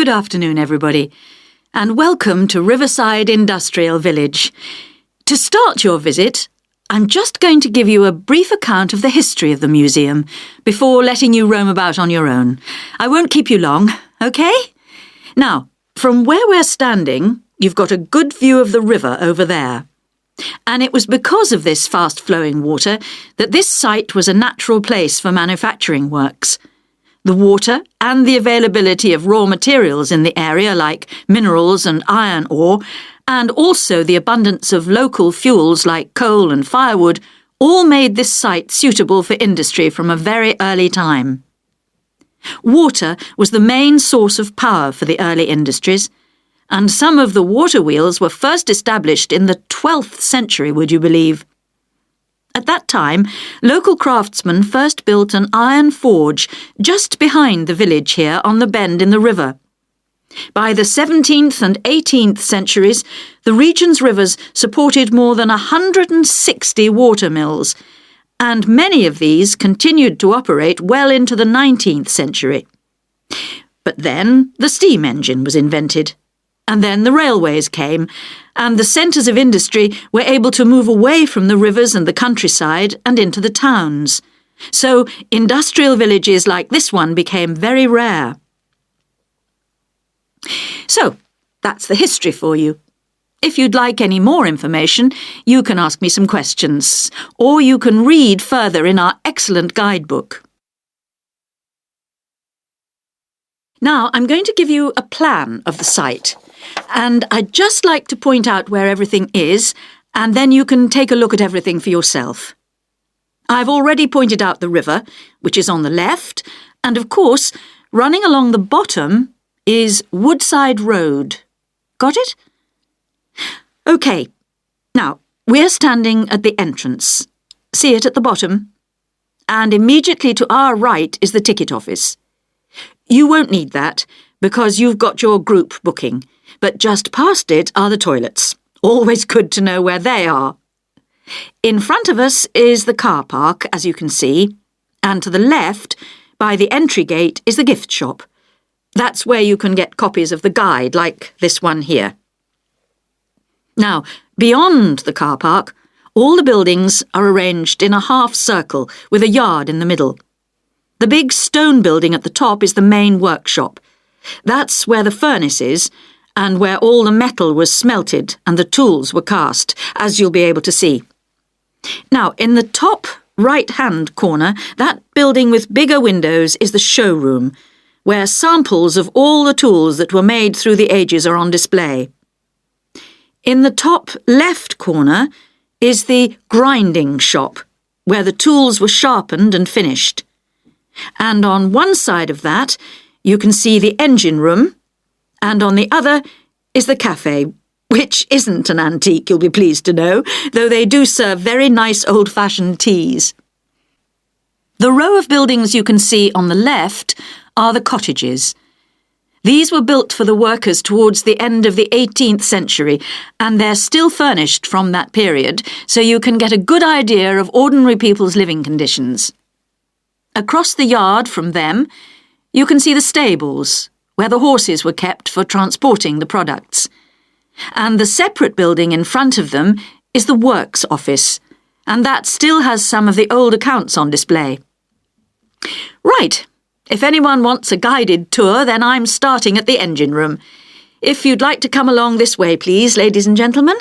Good afternoon, everybody, and welcome to Riverside Industrial Village. To start your visit, I'm just going to give you a brief account of the history of the museum before letting you roam about on your own. I won't keep you long, OK? Now, from where we're standing, you've got a good view of the river over there. And it was because of this fast-flowing water that this site was a natural place for manufacturing works. The water and the availability of raw materials in the area like minerals and iron ore, and also the abundance of local fuels like coal and firewood, all made this site suitable for industry from a very early time. Water was the main source of power for the early industries, and some of the water wheels were first established in the 12th century, would you believe? At that time, local craftsmen first built an iron forge just behind the village here on the bend in the river. By the 17th and 18th centuries, the region's rivers supported more than 160 water mills, and many of these continued to operate well into the 19th century. But then the steam engine was invented. And then the railways came, and the centres of industry were able to move away from the rivers and the countryside and into the towns. So industrial villages like this one became very rare. So, that's the history for you. If you'd like any more information, you can ask me some questions, or you can read further in our excellent guidebook. Now, I'm going to give you a plan of the site, and I'd just like to point out where everything is, and then you can take a look at everything for yourself. I've already pointed out the river, which is on the left, and of course, running along the bottom is Woodside Road. Got it? OK. Now, we're standing at the entrance. See it at the bottom? And immediately to our right is the ticket office. You won't need that, because you've got your group booking, but just past it are the toilets. Always good to know where they are. In front of us is the car park, as you can see, and to the left, by the entry gate, is the gift shop. That's where you can get copies of the guide, like this one here. Now, beyond the car park, all the buildings are arranged in a half circle with a yard in the middle. The big stone building at the top is the main workshop. That's where the furnace is, and where all the metal was smelted and the tools were cast, as you'll be able to see. Now, in the top right-hand corner, that building with bigger windows is the showroom, where samples of all the tools that were made through the ages are on display. In the top left corner is the grinding shop, where the tools were sharpened and finished. And on one side of that, you can see the engine room, and on the other is the cafe, which isn't an antique, you'll be pleased to know, though they do serve very nice old-fashioned teas. The row of buildings you can see on the left are the cottages. These were built for the workers towards the end of the 18th century, and they're still furnished from that period, so you can get a good idea of ordinary people's living conditions. Across the yard from them, you can see the stables, where the horses were kept for transporting the products. And the separate building in front of them is the works office, and that still has some of the old accounts on display. Right, if anyone wants a guided tour, then I'm starting at the engine room. If you'd like to come along this way, please, ladies and gentlemen.